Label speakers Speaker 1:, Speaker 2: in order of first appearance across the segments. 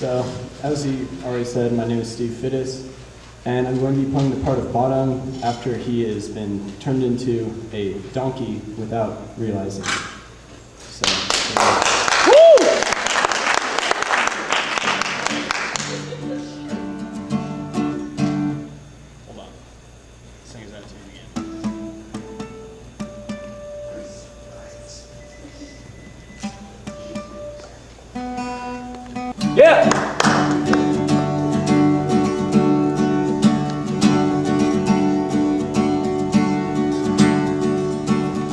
Speaker 1: So, as he already said, my name is Steve Fittis, and I'm going to be playing the part of Bottom after he has been turned into a donkey without realizing it. So, hold on. Sing that to you again. Yeah!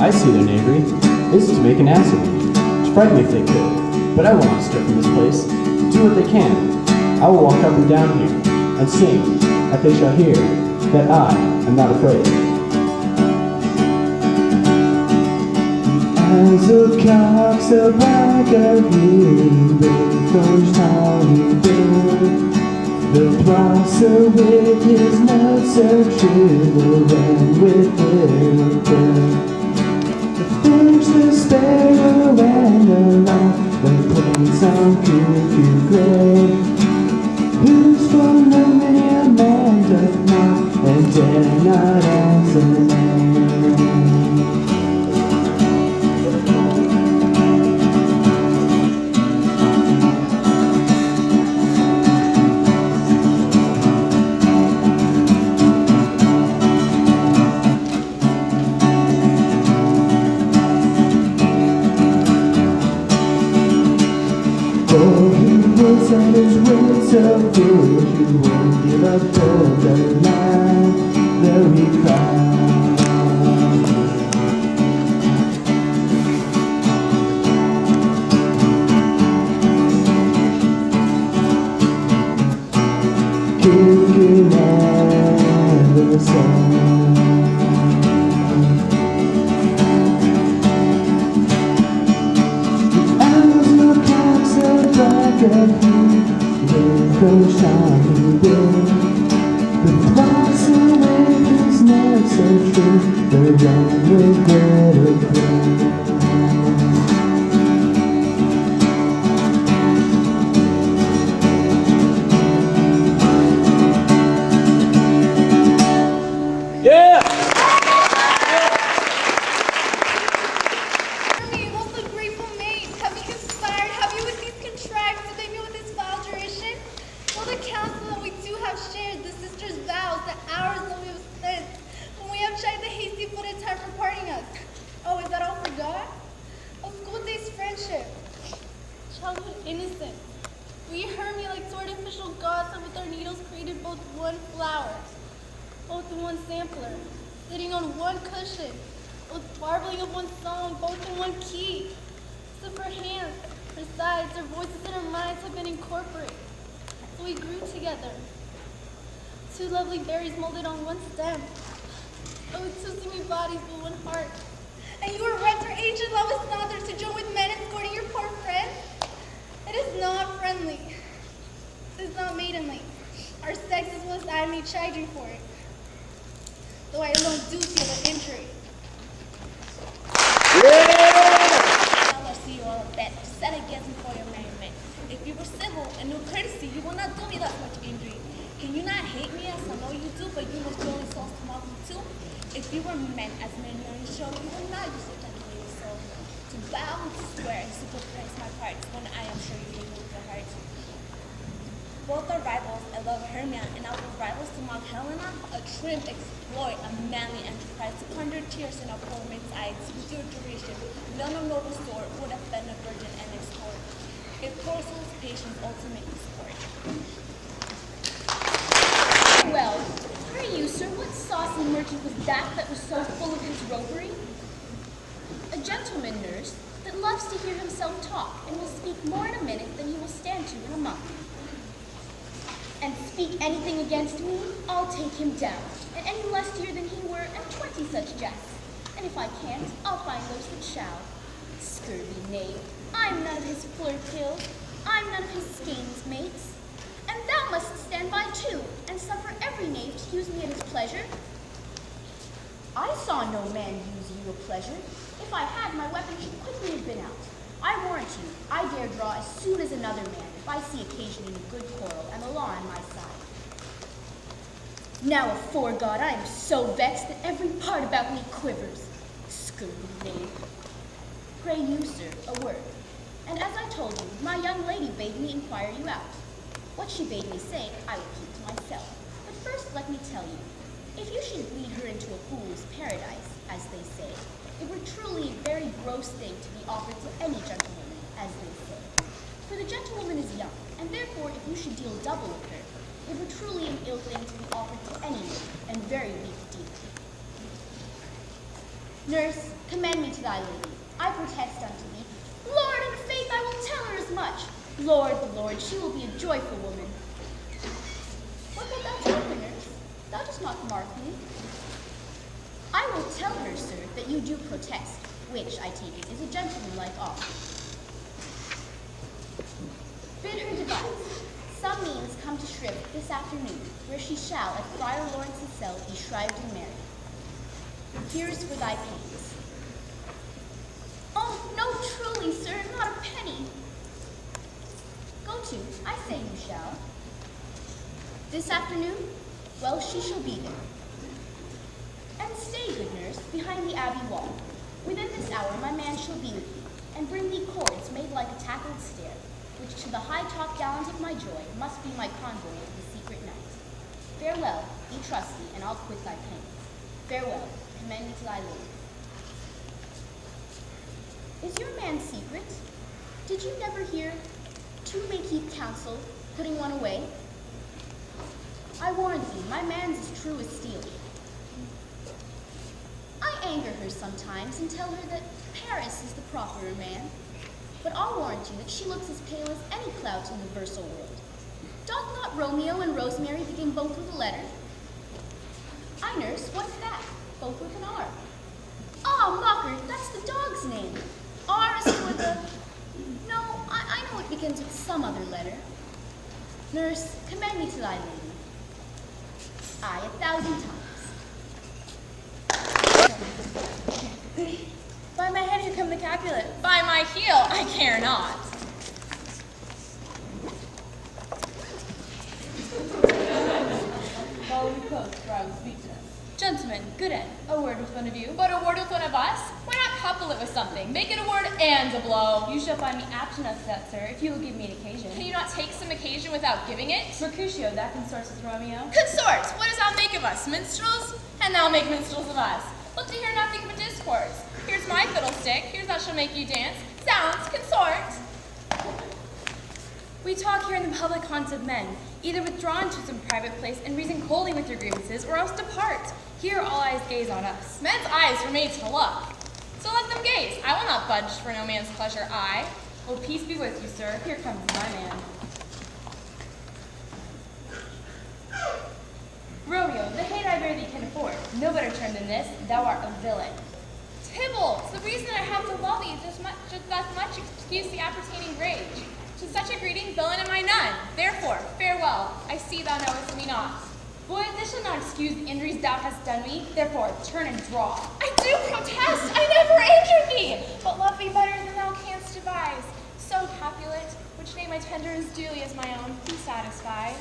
Speaker 1: I see their knavery. This is to make an ass of me, to frighten me if they could. But I will not stir from this place. Do what they can. I will walk up and down here, and sing, that they shall hear, that I am not afraid. As a cock's a back of you, the coach tiny bear. The blossom with his notes so true, and with their breath. The sparrow and the lark, the plains on cuckoo gray, whose full many a man doth not, and dare not answer name. And his words so good, you won't give up till the line, though he cried. Cuckoo never sang. The owls look out so black and coach tiny bear. The blossom with his notes so true, the rain with glitter gray. Yeah!
Speaker 2: Childhood innocence. We Hermia like artificial gods that with our needles created both one flower, both in one sampler, sitting on one cushion, both barbling of one song, both in one key. So for hands, for sides, our voices and our minds have been incorporated. So we grew together. Two lovely berries molded on one stem. Oh, two seeming bodies but one heart. And you were rent or ancient love is not there to join with men escorting your poor friend? It is not friendly. It is not maidenly. Our sex is what I may chide you for it. Though I alone do feel the injury.
Speaker 3: Now I see you all a bet, set against me for your merriment. If you were civil and knew courtesy, you will not do me that much injury. Can you not hate me as I know you do, but you must only souls to mock me too? If you were meant as many on your show, you will not use your calculated soul to bow and to swear and superpraise my parts when I am sure you hate me with your heart. Both are rivals. I love Hermia, and I will rivals to mock Helena, a trim exploit, a manly enterprise, to conjure tears in our poor maid's eyes. With your duration, none of noble sword would have been a virgin and extort. If poor soul's patience ultimately sport.
Speaker 4: Well, pray you, sir, what saucy merchant was that was so full of his roguery? A gentleman, nurse, that loves to hear himself talk, and will speak more in a minute than he will stand to in a month. And speak anything against me, I'll take him down, and any lustier than he were, and 20 such jests. And if I can't, I'll find those that shall. Scurvy knave, I'm none of his flirtills, I'm none of his schemes, mates. And thou must stand by too, and suffer every knave to use me at his pleasure. I saw no man use you a pleasure. If I had, my weapon should quickly have been out. I warrant you, I dare draw as soon as another man, if I see occasion in a good quarrel, and the law on my side. Now, afore God, I am so vexed that every part about me quivers. Scurvy knave. Pray you, sir, a word. And as I told you, my young lady bade me inquire you out. What she bade me say, I will keep to myself. But first let me tell you, if you should lead her into a fool's paradise, as they say, it were truly a very gross thing to be offered to any gentlewoman, as they say. For the gentlewoman is young, and therefore if you should deal double with her, it were truly an ill thing to be offered to any man, and very weak deed. Nurse, commend me to thy lady. I protest unto thee, Lord, in faith I will tell her as much. Lord, she will be a joyful woman. What wilt thou tell her, nurse? Thou dost not mark me. I will tell her, sir, that you do protest, which, I take it, is a gentlemanlike offer. Bid her devise. Some means come to shrift this afternoon, where she shall at Friar Lawrence's cell be shrived and married. Here is for thy pains. Oh, no, truly, sir, not a penny. Go to, I say you shall. This afternoon? Well, she shall be there. And stay, good nurse, behind the abbey wall. Within this hour my man shall be with thee, and bring thee cords made like a tackled stair, which to the high top-gallant of my joy must be my convoy of the secret night. Farewell, be trusty, and I'll quit thy pains. Farewell, commend me to thy lady. Is your man secret? Did you never hear, two may keep counsel, putting one away? I warrant thee, my man's as true as steel. I anger her sometimes and tell her that Paris is the properer man, but I'll warrant you that she looks as pale as any clout in the versal world. Doth not Romeo and Rosemary begin both with a letter? I nurse, what's that? Both with an R. Ah, mocker, that's the dog's name. R is for the... No, I know it begins with some other letter. Nurse, commend me to thy lady. Aye, 1,000 times.
Speaker 5: By my head, here come the Capulet. By my heel, I care not. Follow me close, for I will speak to them. Gentlemen, good end. A word with one of you. But a word with one of us? Why not couple it with something? Make it a word and a blow. You shall find me apt enough to that, sir, if you will give me an occasion. Can you not take some occasion without giving it? Mercutio, that consorts with Romeo. Consort! What does thou make of us? Minstrels? And thou make minstrels of us. Look to hear nothing but discourse. Here's my fiddlestick. Here's that shall make you dance. Sounds, consort! We talk here in the public haunts of men, either withdrawn to some private place and reason coldly with your grievances, or else depart. Here all eyes gaze on us. Men's eyes were made to look. So let them gaze. I will not budge for no man's pleasure, I. Well, peace be with you, sir. Here comes my man. Romeo, the hate I bear thee can afford. No better term than this, thou art a villain. Tybalt, the reason I have to love thee just doth much excuse the appertaining rage. To such a greeting, villain am I none. Therefore, farewell. I see thou knowest me not. Boy, this shall not excuse the injuries thou hast done me. Therefore, turn and draw. I do protest. I never injured thee, but love thee better than thou canst devise. So, Capulet, which name I tender as duly as my own, be satisfied.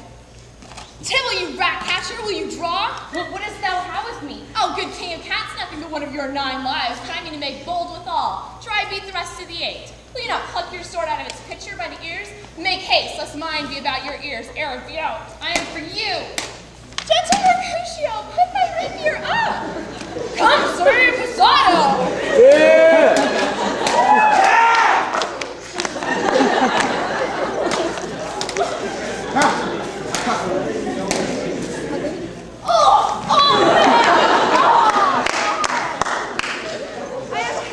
Speaker 5: Tybalt, you rat catcher, will you draw? What wouldst thou have with me? Oh, good king of cats, nothing but one of your 9 lives, which I mean to make bold withal. Try beat the rest of the 8. Will you not pluck your sword out of its pitcher by the ears? Make haste, lest mine be about your ears, ere it be out. I am for you. Gentle Mercutio, put thy rapier up. Come, Sir Posado.
Speaker 1: Yeah!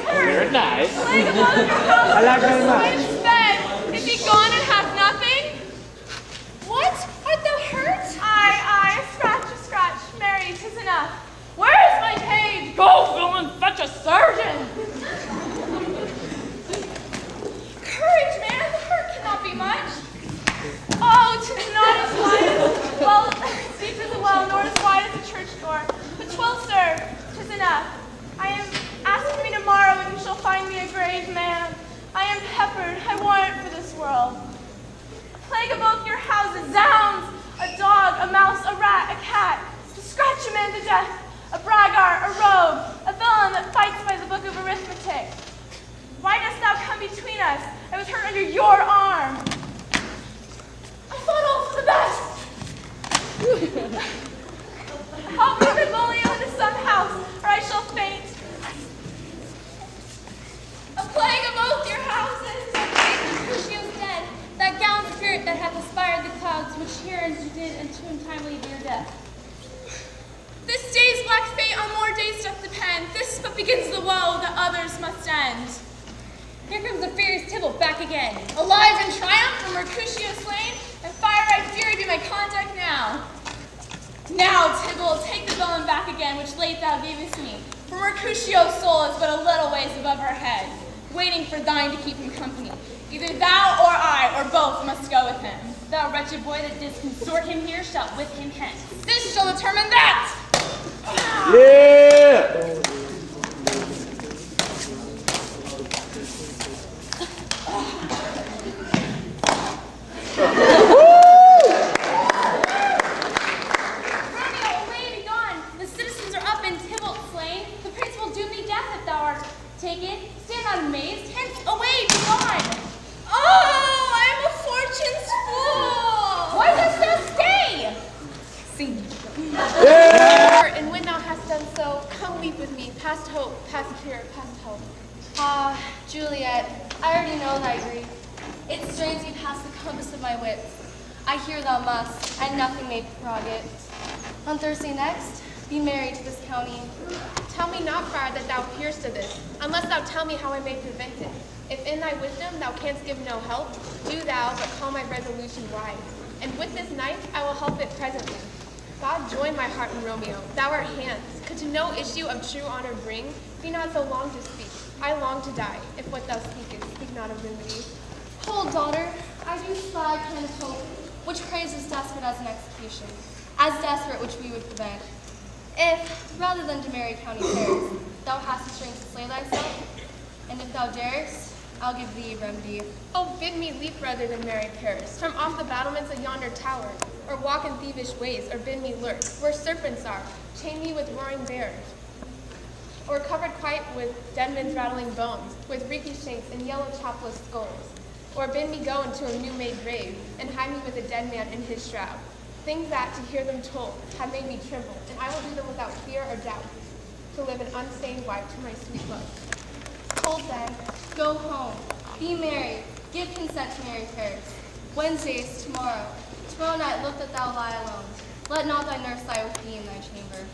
Speaker 1: Very nice.
Speaker 5: Leg along your house,
Speaker 1: I like very much.
Speaker 5: which bed? Is he gone and have nothing? What? Art thou hurt? Aye, scratch, Mary, 'tis enough. Where is my page? Go, villain, fetch a surgeon. Courage, man, the hurt cannot be much. Oh, 'tis not as wide as, well, deep as a well, nor as wide as a church door. But 'twill serve, 'tis enough. I am asking me tomorrow, and you shall find me a grave man. I am
Speaker 6: word I want for this world. A plague of both your houses, zounds, a dog, a mouse, a rat, a cat, to scratch a man to death, a braggart, a rogue, a villain that fights by the book of arithmetic. Why dost thou come between us? I was hurt under your arm. I thought all for the best. Help me, Benvolio, into some house, or I shall faint. A plague of both your houses.
Speaker 4: Mercutio's dead, that gallant spirit that hath aspired the clouds, which here as you did unto untimely dear death.
Speaker 6: This day's black fate on more days doth depend. This but begins the woe that others must end.
Speaker 4: Here comes the furious Tybalt back again.
Speaker 6: Alive in triumph from Mercutio slain, and fire-eyed fury be my conduct now. Now, Tybalt, take the villain back again, which late thou gavest me. For Mercutio's soul is but a little ways above our head, waiting for thine to keep him company. Either thou or I, or both, must go with him.
Speaker 4: Thou wretched boy that didst consort him here shalt with him hence.
Speaker 6: This shall determine that!
Speaker 1: Yeah!
Speaker 4: Romeo, away be gone! The citizens are up and Tybalt slain. The prince will doom thee death if thou art taken. Stand not amazed. Hence, away be gone!
Speaker 6: Oh, I am a fortune's fool!
Speaker 4: Why dost thou stay? Sing.
Speaker 6: And when thou hast done so, come weep with me, past hope, past cure, past hope.
Speaker 2: Ah, Juliet, I already know thy grief. It strains me past the compass of my wits. I hear thou must, and nothing may prog it. On Thursday next, be married to this county.
Speaker 6: Tell me not, friar, that thou fearest to this, unless thou tell me how I may prevent it. If in thy wisdom thou canst give no help, do thou but call my resolution wise. And with this knife I will help it presently. God join my heart and Romeo, thou art hands. Could to no issue of true honor bring, be not so long to speak. I long to die, if what thou speakest speak not of remedy.
Speaker 2: Hold, daughter, I do spy kind of hope, which craves as desperate as an execution, as desperate which we would prevent. If, rather than to marry county Paris, thou hast the strength to slay thyself, and if thou darest, I'll give thee a remedy.
Speaker 6: Oh, bid me leap rather than marry Paris, from off the battlements of yonder tower, or walk in thievish ways, or bid me lurk, where serpents are, chain me with roaring bears, or covered quite with dead men's rattling bones, with reeky shanks and yellow chapless skulls, or bid me go into a new-made grave, and hide me with a dead man in his shroud. Things that, to hear them told, have made me tremble, and I will do them without fear or doubt, to live an unstained wife to my sweet love.
Speaker 2: Hold then, go home, be married, give consent to marry Paris. Wednesday is tomorrow. Tomorrow night look that thou lie alone. Let not thy nurse lie with thee in thy chamber.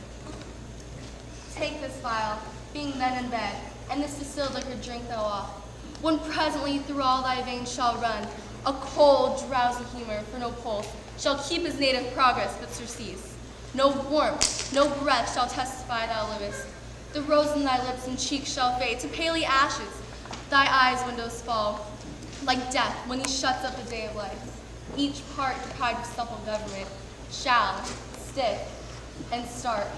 Speaker 2: Take this phial, being then in bed, and this distilled liquor drink thou off. When presently through all thy veins shall run a cold, drowsy humor, for no pulse shall keep his native progress but surcease. No warmth, no breath shall testify thou livest. The rose in thy lips and cheeks shall fade to paly ashes. Thy eyes' windows fall, like death when he shuts up the day of life. Each part deprived of supple government shall, stiff and stark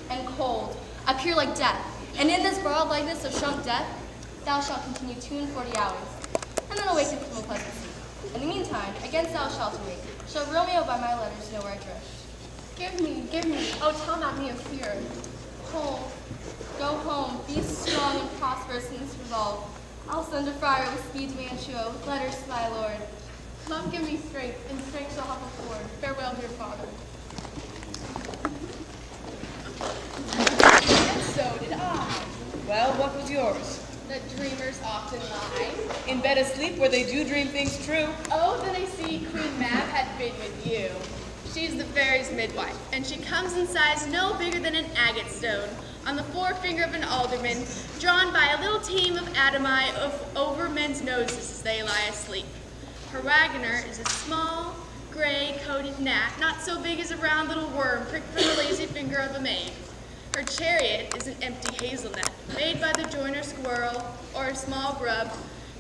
Speaker 2: and cold, appear like death. And in this broad likeness of shrunk death, thou shalt continue 42 hours, and then awaken from a pleasant sleep. In the meantime, against thou shalt awake, shall Romeo by my letters know where I drift.
Speaker 6: Give me, oh, tell not me of fear.
Speaker 2: Home, go home, be strong and prosperous in this resolve. I'll send a friar with speed to Mantua, with letters to thy lord.
Speaker 6: Love give me strength, and strength shall help afford. Farewell, dear father.
Speaker 7: And so did I. Well, what was yours?
Speaker 6: That dreamers often lie.
Speaker 7: In bed asleep where they do dream things true.
Speaker 6: Oh, then I see Queen Mab had been with you. She's the fairy's midwife, and she comes in size no bigger than an agate stone, on the forefinger of an alderman, drawn by a little team of atomi over men's noses as they lie asleep. Her wagoner is a small, gray-coated gnat, not so big as a round little worm pricked from the lazy finger of a maid. Her chariot is an empty hazelnut, made by the joiner squirrel or a small grub,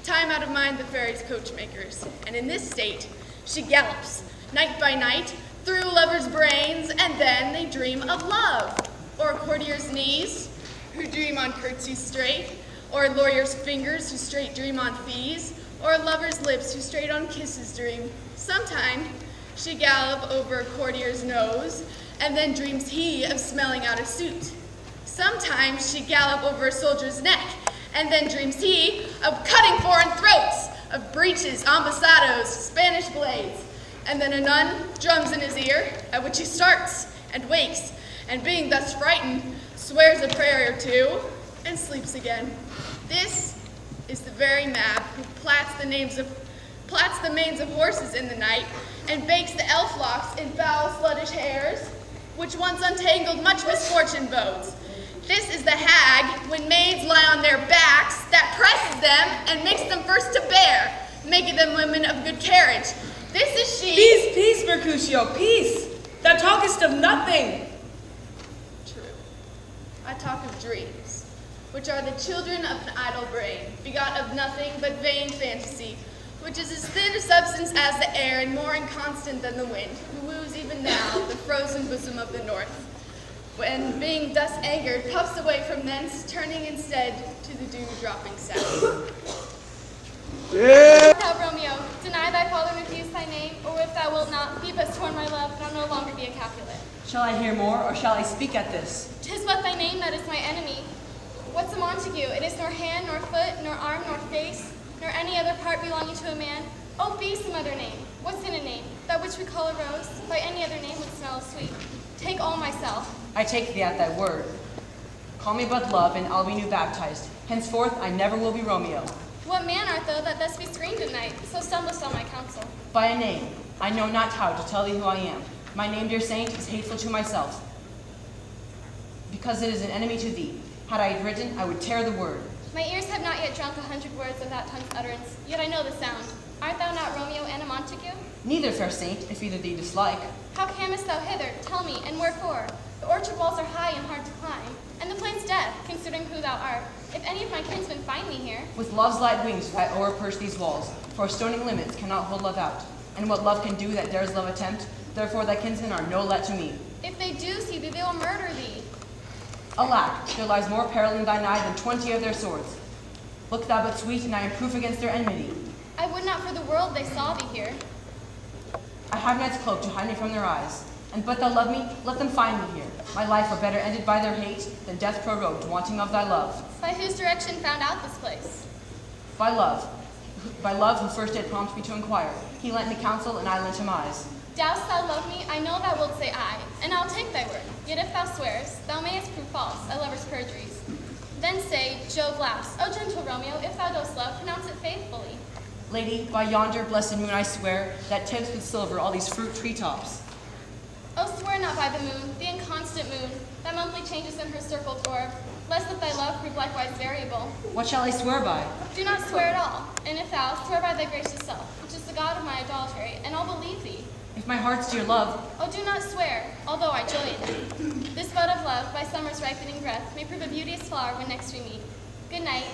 Speaker 6: time out of mind the fairy's coachmakers. And in this state, she gallops, night by night, through lovers' brains, and then they dream of love, or courtiers' knees, who dream on curtsies straight, or lawyers' fingers who straight dream on fees, or a lover's lips who strayed on kisses dream. Sometime she gallop over a courtier's nose, and then dreams he of smelling out a suit. Sometimes she gallop over a soldier's neck, and then dreams he of cutting foreign throats, of breeches, ambassados, Spanish blades. And then a nun drums in his ear, at which he starts and wakes, and being thus frightened, swears a prayer or two, and sleeps again. This is the very Mab who plats the manes of horses in the night, and bakes the elf locks in foul sluttish hairs, which once untangled much misfortune bodes. This is the hag, when maids lie on their backs, that presses them and makes them first to bear, making them women of good carriage. This is she.
Speaker 7: Peace, peace, Mercutio, peace. Thou talkest of nothing.
Speaker 6: True. I talk of dreams, which are the children of an idle brain, begot of nothing but vain fantasy, which is as thin a substance as the air and more inconstant than the wind, who woos even now the frozen bosom of the north, when, being thus angered, puffs away from thence, turning instead to the dew-dropping south.
Speaker 2: Thou, Romeo, deny thy father and refuse thy name, or if thou wilt not, be but sworn my love, and I'll no longer be a Capulet.
Speaker 8: Shall I hear more, or shall I speak at this?
Speaker 2: 'Tis but thy name that is my enemy. What's a Montague? It is nor hand, nor foot, nor arm, nor face, nor any other part belonging to a man. Oh, be some other name. What's in a name? That which we call a rose, by any other name would smell as sweet. Take all myself.
Speaker 8: I take thee at thy word. Call me but love, and I'll be new baptized. Henceforth I never will be Romeo.
Speaker 2: What man art thou that thus be screened at night, so stumblest on my counsel?
Speaker 8: By a name, I know not how to tell thee who I am. My name, dear saint, is hateful to myself, because it is an enemy to thee. Had I it written, I would tear the word.
Speaker 2: My ears have not yet drunk 100 words of that tongue's utterance, yet I know the sound. Art thou not Romeo and a Montague?
Speaker 8: Neither, fair saint, if either thee dislike.
Speaker 2: How camest thou hither? Tell me, and wherefore? The orchard walls are high and hard to climb, and the plain's death, considering who thou art. If any of my kinsmen find me here,
Speaker 8: With love's light wings do I o'erperch these walls, for stoning limits cannot hold love out. And what love can do that dares love attempt, therefore thy kinsmen are no let to me.
Speaker 2: if they do see thee, they will murder thee.
Speaker 8: Alack, there lies more peril in thine eye than 20 of their swords. Look thou but sweet, and I am proof against their enmity.
Speaker 2: I would not for the world they saw thee here.
Speaker 8: I have night's cloak to hide me from their eyes. And but thou love me, let them find me here. My life were better ended by their hate than death prorogued, wanting of thy love.
Speaker 2: By whose direction found out this place?
Speaker 8: By love who first did prompt me to inquire. He lent me counsel, and I lent him eyes.
Speaker 2: Dost thou love me? I know thou wilt say aye, and I'll take thy word. Yet if thou swearest, thou mayest prove false, a lover's perjuries. Then say, Jove laughs. O gentle Romeo, if thou dost love, pronounce it faithfully.
Speaker 8: Lady, by yonder blessed moon I swear, that tips with silver all these fruit treetops.
Speaker 2: Oh, swear not by the moon, the inconstant moon, that monthly changes in her circled orb, lest that thy love prove likewise variable.
Speaker 8: What shall I swear by?
Speaker 2: Do not swear at all, and if thou, swear by thy gracious self, which is the god of my idolatry, and I'll believe thee.
Speaker 8: If my heart's dear love,
Speaker 2: Oh, do not swear, although I joy in thee. This bud of love, by summer's ripening breath, may prove a beauteous flower when next we meet. Good night,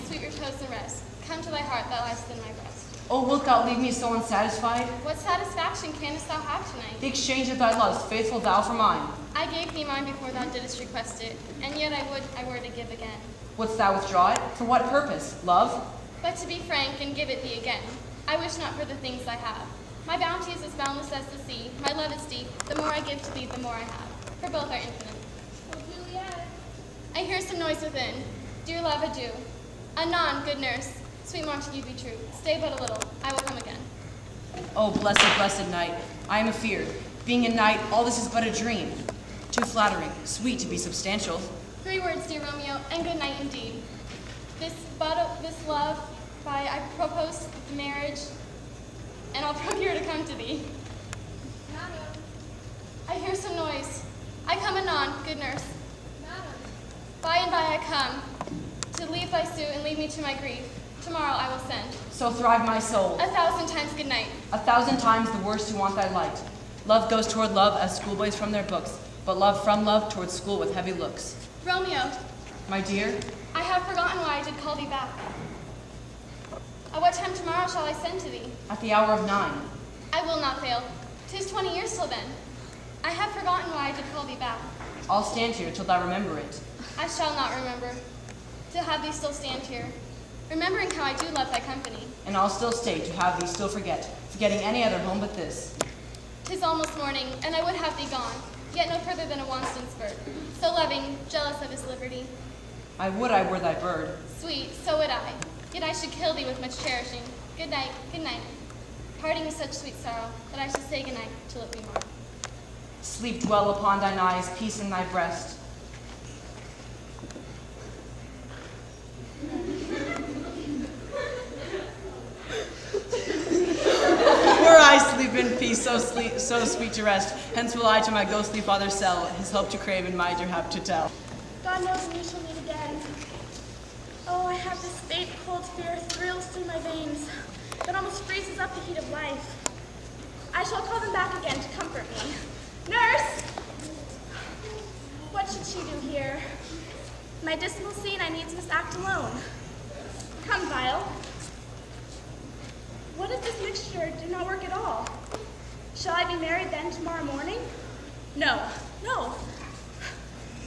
Speaker 2: sweet repose and rest. Come to thy heart that lies within my breast.
Speaker 8: oh, wilt thou leave me so unsatisfied?
Speaker 2: What satisfaction canst thou have tonight?
Speaker 8: The exchange of thy love's faithful thou for mine.
Speaker 2: I gave thee mine before thou didst request it, and yet I were to give again.
Speaker 8: Wouldst thou withdraw it? For what purpose? Love?
Speaker 2: But to be frank and give it thee again, I wish not for the things I have. My bounty is as boundless as the sea. My love is deep. The more I give to thee, the more I have. For both are infinite. Oh, Juliet. I hear some noise within. Dear love, adieu. Anon, good nurse. Sweet Montague, be true. Stay but a little. I will come again.
Speaker 8: Oh, blessed night, I am afeard. Being a knight, all this is but a dream. Too flattering, sweet to be substantial.
Speaker 2: 3 words, dear Romeo, and good night indeed. This love, I propose marriage, and I'll procure to come to thee.
Speaker 3: Madam,
Speaker 2: I hear some noise. I come anon, good nurse.
Speaker 3: madam.
Speaker 2: By and by I come, to leave thy suit and leave me to my grief. Tomorrow I will send.
Speaker 8: So thrive my soul.
Speaker 2: 1,000 times good night.
Speaker 8: 1,000 times the worst who want thy light. Love goes toward love as schoolboys from their books, but love from love towards school with heavy looks.
Speaker 2: Romeo,
Speaker 8: My dear,
Speaker 2: I have forgotten why I did call thee back. At what time tomorrow shall I send to thee?
Speaker 8: at the hour of 9.
Speaker 2: I will not fail. 'Tis 20 years till then. I have forgotten why I did call thee back.
Speaker 8: I'll stand here till thou remember it.
Speaker 2: I shall not remember. To have thee still stand here. remembering how I do love thy company.
Speaker 8: And I'll still stay to have thee still forgetting any other home but this.
Speaker 2: 'Tis almost morning, and I would have thee gone, yet no further than a Wonston's bird, so loving, jealous of his liberty.
Speaker 8: I would I were thy bird.
Speaker 2: Sweet, so would I, yet I should kill thee with much cherishing. Good night, good night. Parting with such sweet sorrow, that I shall say good night till it be morn.
Speaker 8: Sleep dwell upon thine eyes, peace in thy breast. Where I sleep in peace, so sweet to rest. Hence will I to my ghostly father's cell, his hope to crave and my dear hap to tell.
Speaker 3: God knows when we shall meet again. Oh, I have this faint, cold fear thrills through my veins that almost freezes up the heat of life. I shall call them back again to comfort me. Nurse! What should she do here? My dismal scene I needs must act alone. Come, Vial. What if this mixture did not work at all? Shall I be married then tomorrow morning? No, no.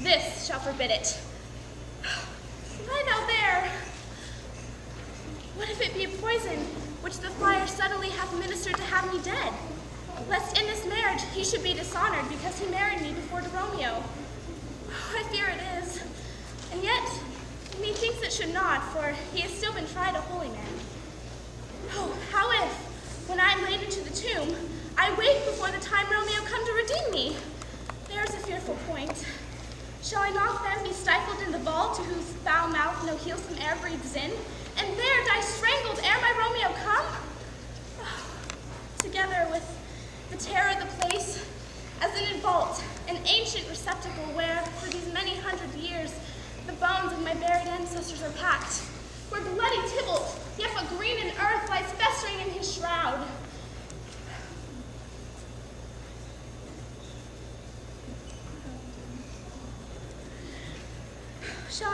Speaker 3: This shall forbid it. Lie thou there. What if it be a poison which the fire subtly hath ministered to have me dead? Lest in this marriage he should be dishonored because he married me before to Romeo. I fear it is. And yet, methinks it should not, for he has still been tried a holy man. Oh, how if, when I am laid into the tomb, I wake before the time Romeo come to redeem me? There's a fearful point. Shall I not then be stifled in the vault to whose foul mouth no healsome air breathes in, and there die strangled ere my Romeo come? Oh, together with the terror of the place, as in a vault, an ancient receptacle where, for these many hundred years, the bones of my buried ancestors are packed, where bloody Tybalt, yet but green in earth, lies festering in his shroud. Shall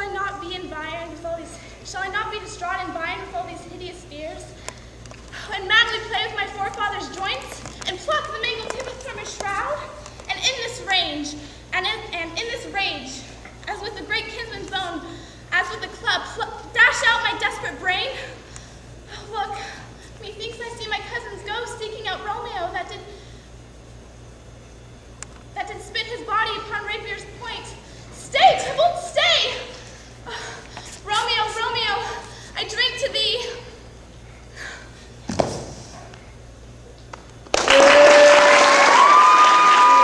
Speaker 3: I not be distraught and vying with all these hideous fears? And madly play with my forefathers' joints, and pluck the mingled Tybalt from his shroud? And in this rage, as with a great kinsman's bone, as with a club, dash out my desperate brain? Look, methinks I see my cousin's ghost seeking out Romeo that did spit his body upon rapier's point. Stay, Tybalt, stay! Romeo, Romeo, I drink to thee.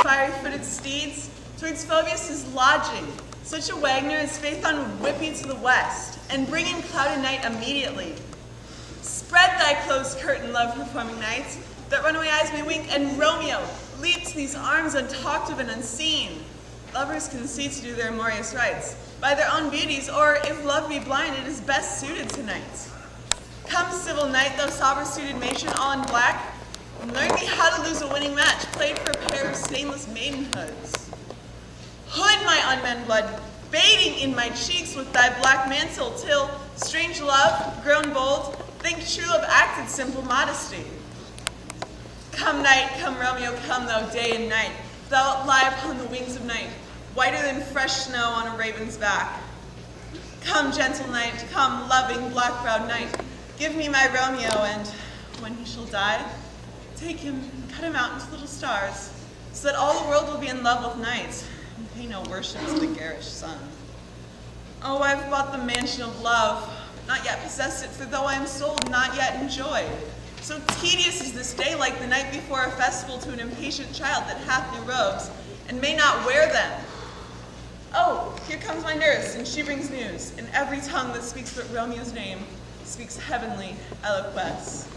Speaker 9: Fiery-footed steeds, twixt Phoebus' lodging. Such a Wagner as Phaethon would whip you to the west, and bring in clouded night immediately. Spread thy closed curtain, love-performing nights, that runaway eyes may wink, and Romeo leap to these arms untalked of and unseen. Lovers can see to do their amorous rites, by their own beauties, or if love be blind, it is best suited tonight. Come, civil knight, thou sober-suited matron, all in black, and learn me how to lose a winning match, played for a pair of stainless maidenhoods. Hood my unmen blood, bathing in my cheeks with thy black mantle, till, strange love, grown bold, think true love acted simple modesty. Come night, come Romeo, come thou day and night, thou lie upon the wings of night, whiter than fresh snow on a raven's back. Come, gentle night, come, loving, black-browed night, give me my Romeo, and when he shall die, take him and cut him out into little stars, so that all the world will be in love with night, and pay no worship to the garish sun. Oh, I've bought the mansion of love, not yet possessed it, for though I am sold, not yet enjoyed. So tedious is this day, like the night before a festival to an impatient child that hath new robes, and may not wear them. Oh, here comes my nurse, and she brings news, and every tongue that speaks but Romeo's name speaks heavenly eloquence.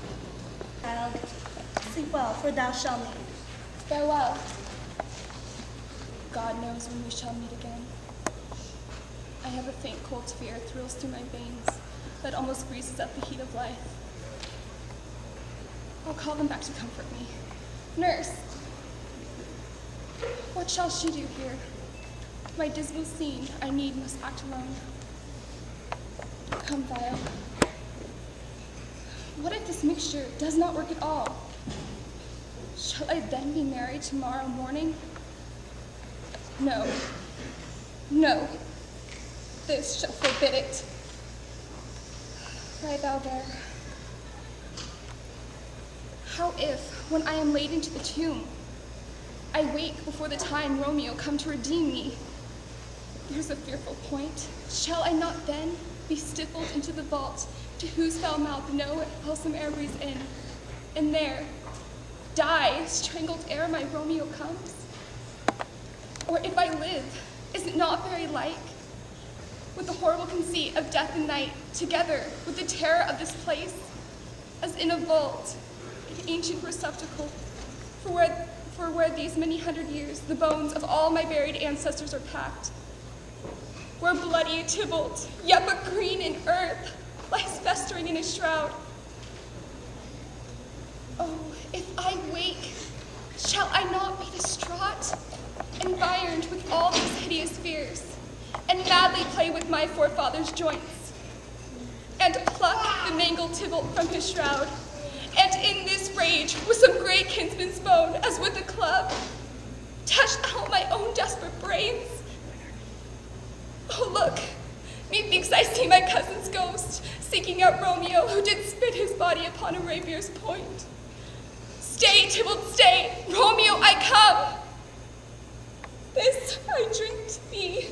Speaker 3: Child, sleep well, for thou shalt meet.
Speaker 2: Farewell. God knows when we shall meet again. I have a faint cold fear thrills through my veins that almost freezes up the heat of life. I'll call them back to comfort me. Nurse, what shall she do here? My dismal scene I need must act alone. Come, Vial. What if this mixture does not work at all? Shall I then be married tomorrow morning? No. No. This shall forbid it.
Speaker 10: Cry thou there. How if, when I am laid into the tomb, I wake before the time Romeo come to redeem me? There's a fearful point. Shall I not then be stifled into the vault, to whose foul mouth no wholesome air breathes in, and there die, strangled ere my Romeo comes? Or if I live, is it not very like, with the horrible conceit of death and night, together with the terror of this place, as in a vault, an ancient receptacle, for where these many hundred years the bones of all my buried ancestors are packed, where bloody Tybalt, yet but green in earth, lies festering in his shroud. Oh, if I wake, shall I not be distraught, environed with all these hideous fears, and madly play with my forefathers' joints, and pluck the mangled Tybalt from his shroud, and in this rage, with some great kinsman's bone, as with a club, dash out my own desperate brains? Oh, look, methinks I see my cousin's ghost, seeking out Romeo, who did spit his body upon a rapier's point. Stay, Tybalt, stay! Romeo, I come! This I drink to thee.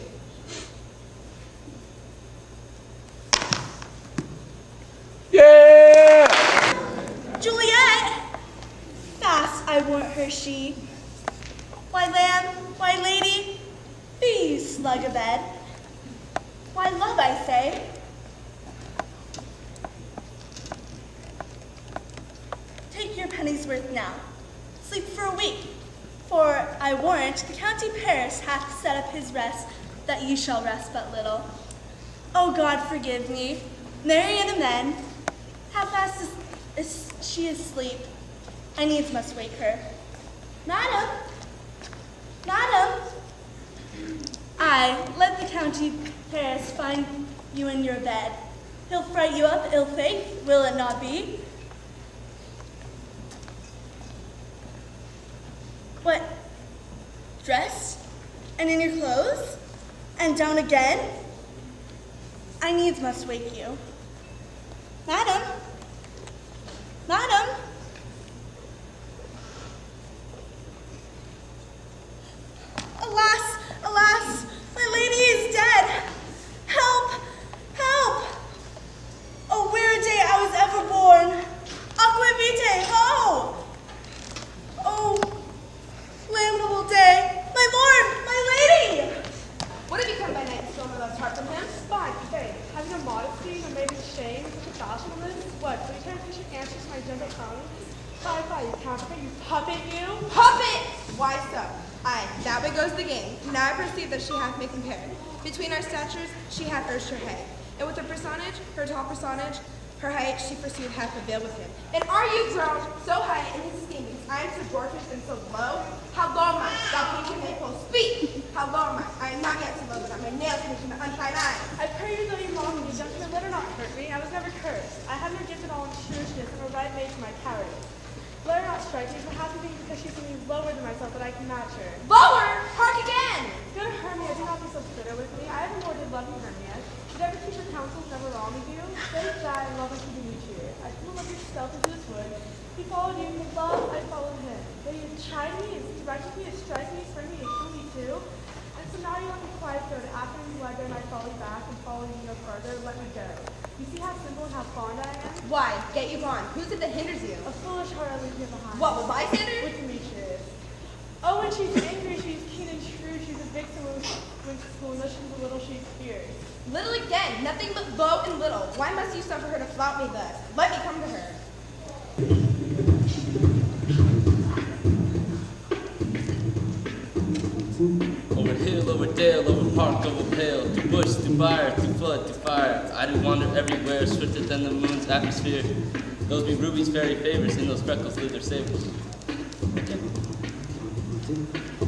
Speaker 1: Yeah!
Speaker 3: Juliet! Fast I warrant her she. Why, lamb, why, lady, be you slug abed. Why, love, I say. Take your penny's worth now. Sleep for a week, for I warrant the county Paris hath set up his rest, that ye shall rest but little. O God, forgive me. Mary and men, how fast is she asleep? I needs must wake her. Madam, madam. Aye, let the county Paris find you in your bed. He'll fright you up, ill faith, will it not be? What? Dressed? And in your clothes? And down again? I needs must wake you. Madam? Madam? Alas, alas, my lady is dead. Help, help. Oh, where a day I was ever born. Aqua vitae, ho! Oh, lamentable day. My lord, my lady!
Speaker 11: What have you come by night and stolen my love's heart from him?
Speaker 12: Fine, okay. Have no modesty, no made of shame, such a bashfulness? What, so you turn efficient answers to my gentle tongue? Fie, you counterfeit, you puppet, you!
Speaker 11: Puppet! Why so? Aye, that way goes the game. Now I perceive that she hath me compared. Between our statures, she hath urged her head. And with her personage, her tall personage, her height, she pursued hath prevailed with him. And are you grown so high in his esteem, because I am so gorgeous and so low? How low am I? Thou patient maypole, speak! How low am I? I am not yet so low that my nails reach my untried eye.
Speaker 12: I pray you, though you wrong me, gentlemen, let her not hurt me. I was never cursed. I have no gift at all in shrewdness, and a right made to my cowardice. Let her not strike me, perhaps it be because she seems lower than myself that I can match her.
Speaker 11: Lower? Hark again!
Speaker 12: Good Hermia, do not be so bitter with me. I ever more did love you, Hermia. Did ever keep your counsels, never wronged you? Let us die and love us to Demetrius. I flew love your stealth into this wood. He followed you, his love, I followed him. Though you chide me, and directed me, and strike me, spring me, and kill me too. And so now you let me quiet go, to after you led there and I follow you back, and follow you no further, let me go. You see how simple and how fond I am?
Speaker 11: Why? Get you gone. Who's it that hinders you?
Speaker 12: A foolish heart I leave here behind.
Speaker 11: What, the bystander?
Speaker 12: With Demetrius. Oh, when she's angry, she's keen and true, she's a vixen when listens a little she fears.
Speaker 11: Little again, nothing but low and little. Why must you suffer her to flout me thus? Let me come to her.
Speaker 13: Over hill, over dale, over park, over pale, to bush, to fire, to flood, to fire. I do wander everywhere, swifter than the moon's atmosphere. Those be Ruby's fairy favors, in those freckles live their savors.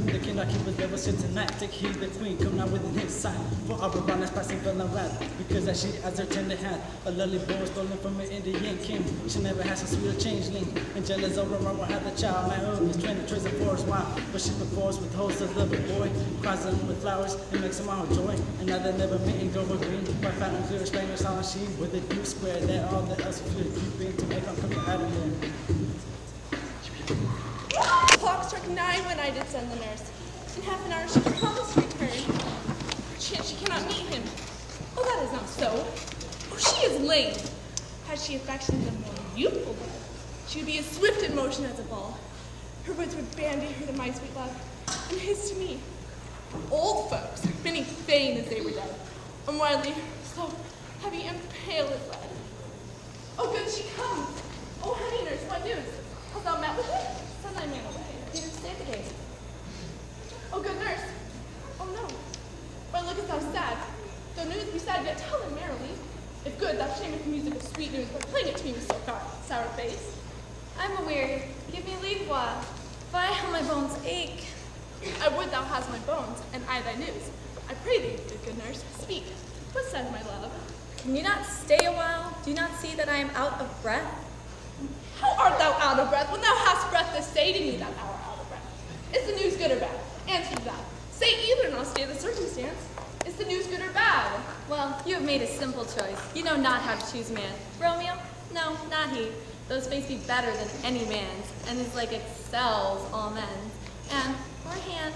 Speaker 14: The cannot keep his level sit tonight. Take heed, the queen, come now within his sight. For our run is passing feeling wrath, because as she has her tender hand, a lovely boy stolen from an Indian king. She never has a sweeter changeling. And jealous over will have the child. My home is trained to trace the forest wild, but she performs with hosts of little boy, cries them with flowers and makes them all joy. And now they never meet and go with green. By fat and clear, Spanish silent sheen with a deep square. There all the else feel keeping to make them come out of there.
Speaker 11: The clock struck 9 when I did send the nurse. In half an hour she promised to return. Chance she cannot meet him. Oh, that is not so. Oh, she is lame. Had she affections of more youthful blood, she would be as swift in motion as a ball. Her words would bandy her to my sweet love, and his to me. Old folks, many fain as they were dead, unwildly, slow, heavy, and pale as lead. Oh, good, she comes. Oh, honey nurse, what news? Hast thou met with her? Send thy man away. Peter, stay at the gate. Oh, good nurse. Oh, no. Why lookest thou sad? Though news be sad, yet tell them merrily. If good, thou shamest the music of sweet news, but playing it to me with so sour face.
Speaker 2: I'm aweary. Give me leave while. Why, how my bones ache.
Speaker 11: I would thou hast my bones, and I thy news. I pray thee, good nurse, speak. What says my love?
Speaker 2: Can you not stay a while? Do you not see that I am out of breath?
Speaker 11: How art thou out of breath when thou hast breath to say to me that thou art out of breath? Is the news good or bad? Answer thou. Say either and I'll stay the circumstance. Is the news good or bad?
Speaker 2: Well, you have made a simple choice. You know not how to choose a man. Romeo? No, not he. Though his face be better than any man's, and his leg excels all men's, and or a hand,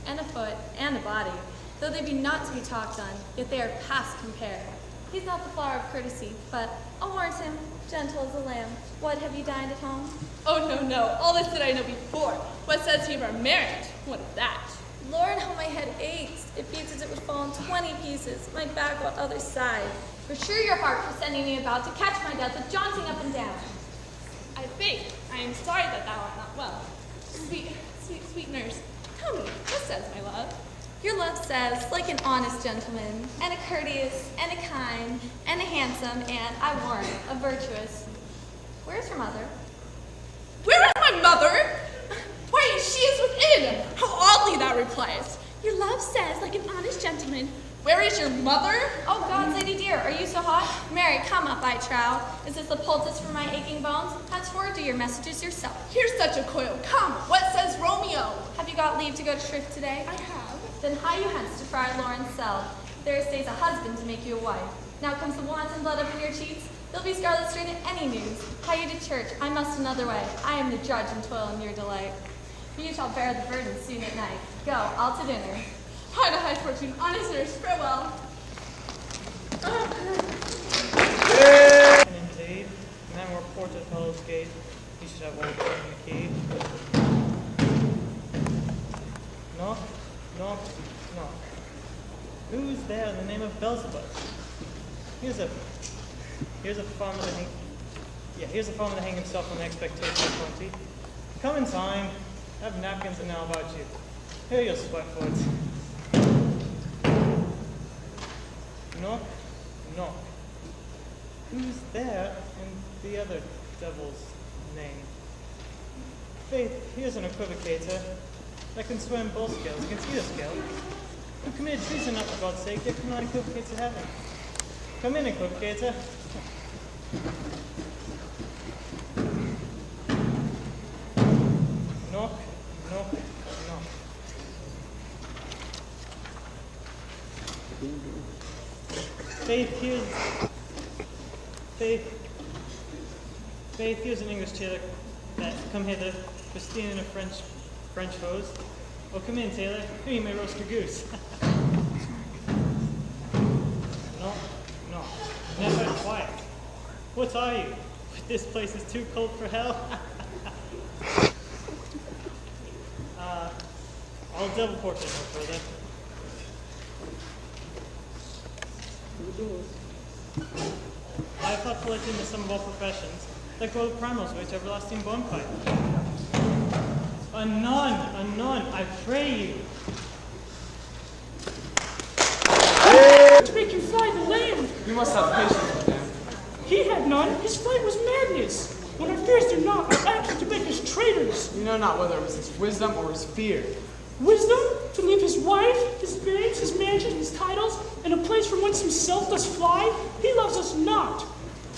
Speaker 2: and a foot, and a body. Though they be not to be talked on, yet they are past compare. He's not the flower of courtesy, but I'll warrant him, gentle as a lamb. What, have you dined at home?
Speaker 11: Oh, no, no. All this did I know before. What says he of our marriage? What is that?
Speaker 2: Lord, how my head aches. It beats as it would fall in 20 pieces, my back on other side. For sure your heart for sending me about to catch my death with jaunting up and down.
Speaker 11: I think I am sorry that thou art not well. Sweet nurse, tell me, what says my love?
Speaker 2: Your love says, like an honest gentleman, and a courteous, and a kind, and a handsome, and, I warrant, a virtuous. Where's your mother?
Speaker 11: Where is my mother? Why, she is within. How oddly thou repliest. Your love says, like an honest gentleman. Where is your mother?
Speaker 2: Oh, God's lady dear, are you so hot? Mary, come up, I trow. Is this the poultice for my aching bones? Henceforth, do your messages yourself.
Speaker 11: Here's such a coil. Come, what says Romeo?
Speaker 2: Have you got leave to go to shrift today?
Speaker 11: I have.
Speaker 2: Then hie you hence to Friar Lawrence' cell. There stays a husband to make you a wife. Now comes the wanton blood up in your cheeks. There'll be scarlet stain at any news. Hie you to church, I must another way. I am the judge and toil in your delight. You shall bear the burden soon at night. Go, all to dinner.
Speaker 11: High to high fortune, honest nurse, farewell.
Speaker 15: And indeed, the man were ported fellow's gate, he should have one in the key. Knock, knock, knock. Who's there in the name of Beelzebub? Here's a farmer to hang himself on the expectation of plenty. Come in time, have napkins and now about you. Here are your sweatfoots. Knock, knock. Who's there in the other devil's name? Faith, here's an equivocator that can swear in both scales. You can see the scale. Who committed treason not for God's sake, yet cannot equivocate to heaven. Come in, equivocator. Knock, knock, knock. Faith, here's an English tailor that come hither, Christine in a French hose. Oh, come in, tailor. Here you may roast your goose. No. Never quiet. What are you? This place is too cold for hell. I'll double portrait no further. I have thought to let into some of all professions, that go the primal's way to everlasting bonfire. Anon, I pray you.
Speaker 16: To make you fly the land.
Speaker 17: You must have patience with him.
Speaker 16: He had none. His flight was madness. When our fears do not, our actions to make us traitors.
Speaker 17: You know not whether it was his wisdom or his fear.
Speaker 16: Wisdom? To leave his wife, his babes, his mansion, his titles, and a place from whence himself does fly? He loves us not.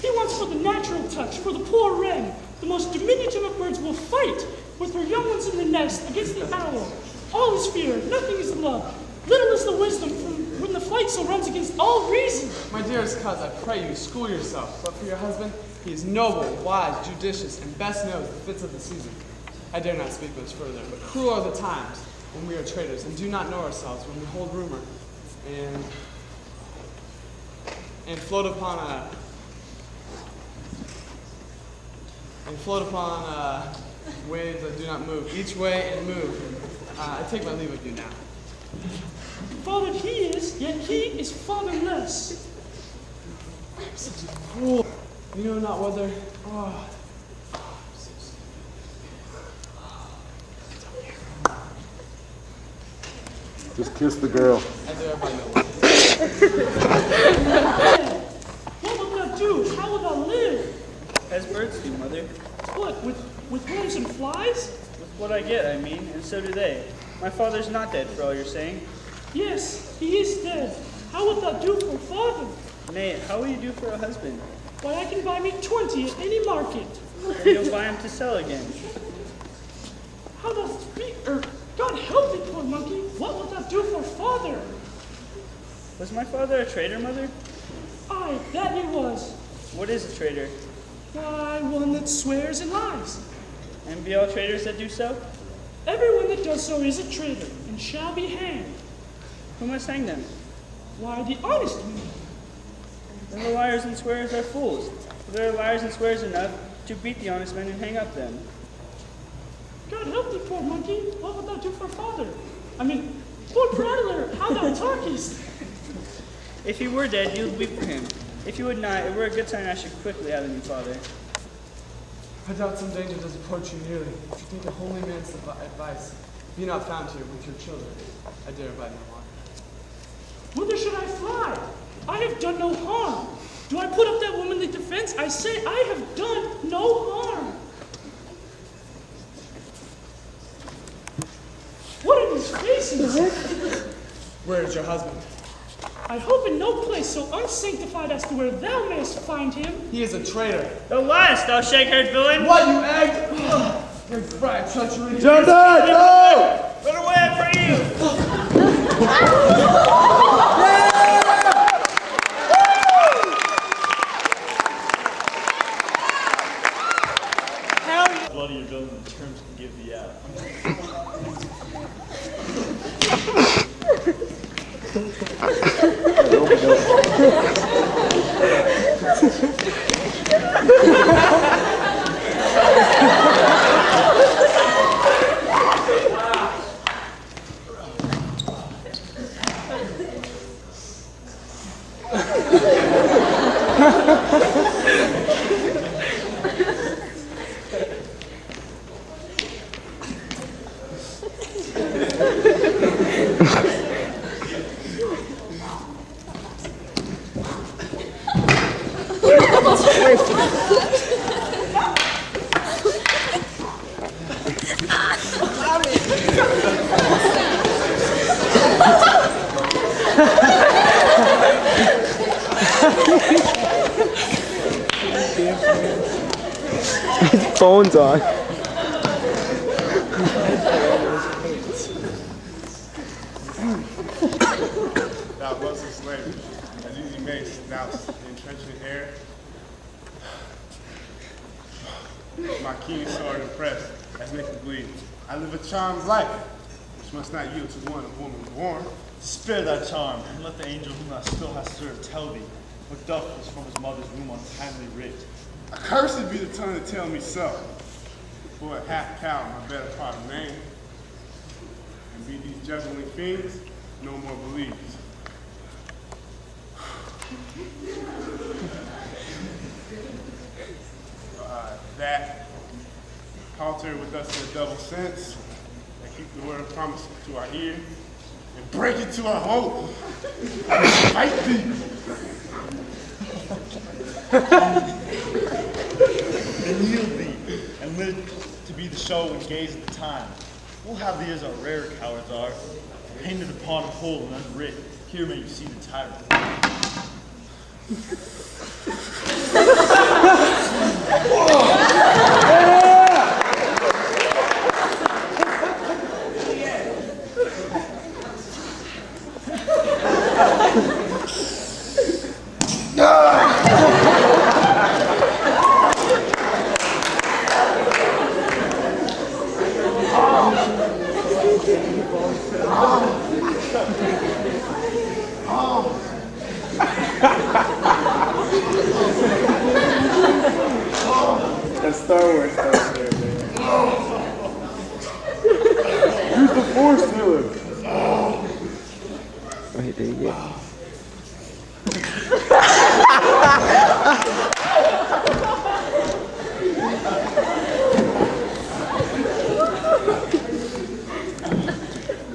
Speaker 16: He wants for the natural touch, for the poor wren. The most diminutive of birds will fight with her young ones in the nest against the owl. All is fear, nothing is love. Little is the wisdom from when the flight so runs against all reason.
Speaker 17: My dearest cuz, I pray you, school yourself. But for your husband, he is noble, wise, judicious, and best knows the fits of the season. I dare not speak much further, but cruel are the times when we are traitors and do not know ourselves, when we hold rumor and float upon waves that do not move. Each way and move. I take my leave of you now.
Speaker 16: Fathered he is, yet he is fatherless.
Speaker 17: I'm such a fool. You know not whether.
Speaker 1: Just kiss the girl.
Speaker 17: I do everybody know.
Speaker 16: What will thou do? How will thou live?
Speaker 18: As birds do, Mother.
Speaker 16: What, with worms and flies?
Speaker 18: With what I get, I mean, and so do they. My father's not dead, for all you're saying.
Speaker 16: Yes, he is dead. How wilt thou do for father?
Speaker 18: Nay, how will you do for a husband?
Speaker 16: Why, I can buy me 20 at any market.
Speaker 18: And you'll buy him to sell again.
Speaker 16: How thou speak, God help thee, poor monkey. What wilt thou do for father?
Speaker 18: Was my father a traitor, Mother?
Speaker 16: Aye, that he was.
Speaker 18: What is a traitor?
Speaker 16: Why, one that swears and lies.
Speaker 18: And be all traitors that do so?
Speaker 16: Everyone that does so is a traitor, and shall be hanged.
Speaker 18: Who must hang them?
Speaker 16: Why, the honest men.
Speaker 18: Then the liars and swearers are fools. For there are liars and swearers enough to beat the honest men and hang up them.
Speaker 16: God help thee, poor monkey. What wilt thou do for father? I mean, poor prattler, how thou talkest.
Speaker 18: If he were dead, you would weep for him. If you would not, it were a good sign I should quickly have a new father.
Speaker 17: I doubt some danger does approach you nearly. If you take a holy man's advice, be not found here with your children. I dare abide no longer.
Speaker 16: Whither should I fly? I have done no harm. Do I put up that womanly defense? I say I have done no harm. What are these faces?
Speaker 17: Where is your husband?
Speaker 16: I hope in no place so unsanctified as to where thou mayest find him.
Speaker 17: He is a traitor.
Speaker 18: The last, thou shake-haired villain!
Speaker 17: What, you egg? Your bride treachery.
Speaker 1: Jordan, no!
Speaker 18: Run away for you!
Speaker 19: Bloody your villain in terms can give thee out.
Speaker 1: Phone's on.
Speaker 20: Thou was a slave, as easy mace, thou the entrenching air. My keen sword impressed, as make it bleed. I live a charmed life, which must not yield to one of woman born.
Speaker 19: Spare thy charm, and let the angel whom thou still hast served tell thee what doth was from his mother's womb untimely writ.
Speaker 20: Accursed be the tongue to tell me so. For a half cow, my better part of name. And be these juggling fiends, no more believes. That halter with us in a double sense, and keep the word of promise to our ear, and break it to our hope. Fight thee.
Speaker 19: And yield thee, and live to be the show and gaze at the time. We'll have thee as our rare cowards are, painted upon a whole and unwritten. Here may you see the tyrant.
Speaker 20: That's Star Wars stuff there, man. Who's the force villain?
Speaker 1: Wait, there you go.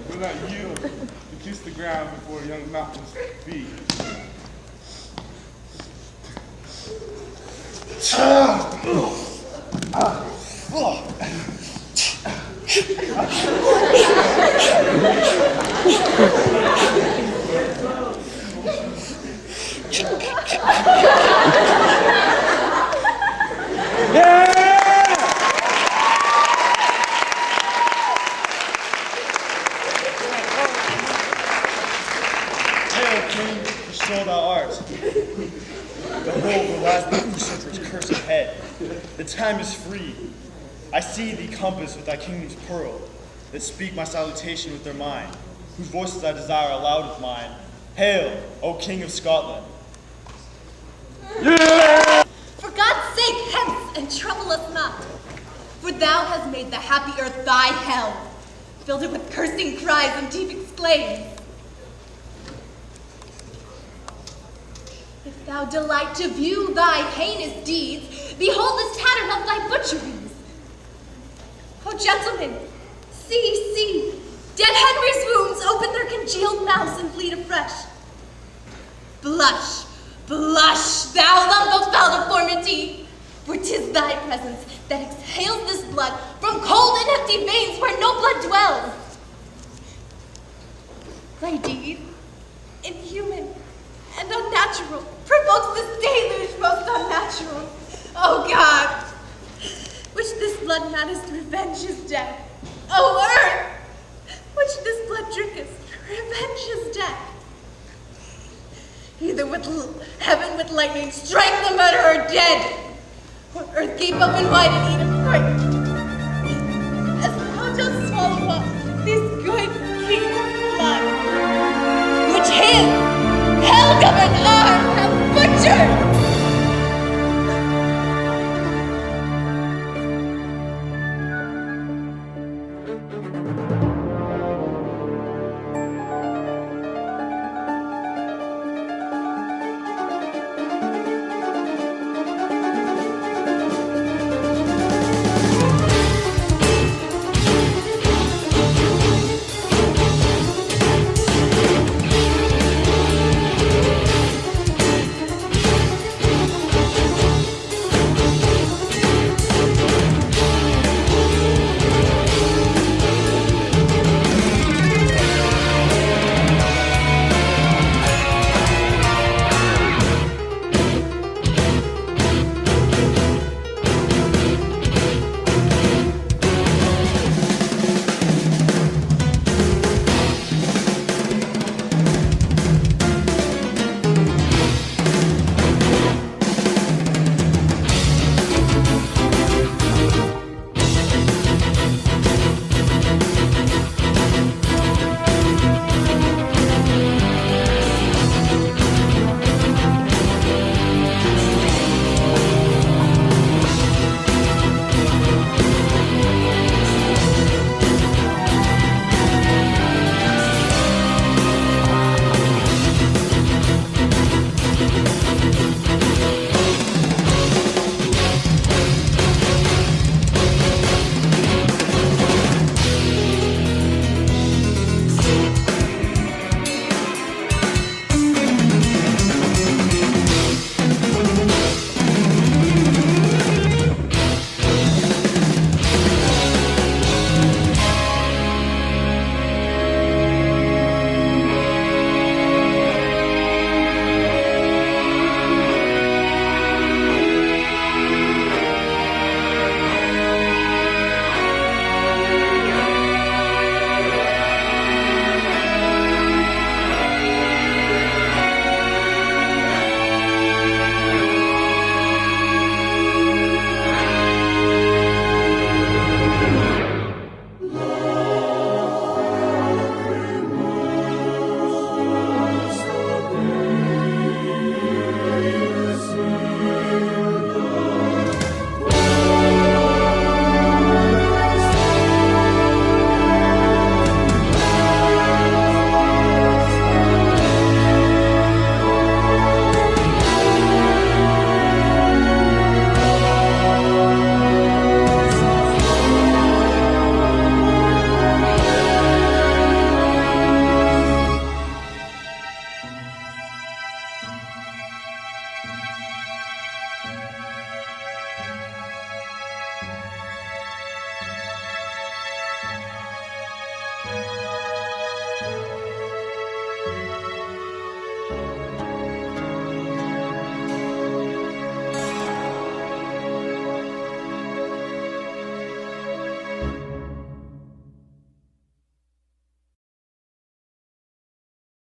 Speaker 20: Will not yield to kiss the ground before a young mountain's feet.
Speaker 19: Hail, King, for sure thou art. Behold, the last usurper's cursed head. The time is free. I see thee compassed with thy kingdom's pearl, that speak my salutation with their mind, whose voices I desire aloud with mine. Hail, O King of Scotland.
Speaker 3: For God's sake, hence, and trouble us not. For thou hast made the happy earth thy hell, filled it with cursing cries and deep exclaims. If thou delight to view thy heinous deeds, behold this pattern of thy butcheries. Oh, gentlemen, see, dead Henry's wounds open their congealed mouths and bleed afresh. Blush, thou lump of foul deformity, for 'tis thy presence that exhales this blood from cold and empty veins where no blood dwells. Thy deed, inhuman and unnatural, provokes this deluge most unnatural. Oh God, which this blood maddest revenge his death. Oh earth, which this blood drinkest, revenge his death. Either with heaven with lightning strike the murderer dead, or earth gape open wide and eat him fright. As thou dost swallow up this good king's blood, which his hell-governed arm hath butchered.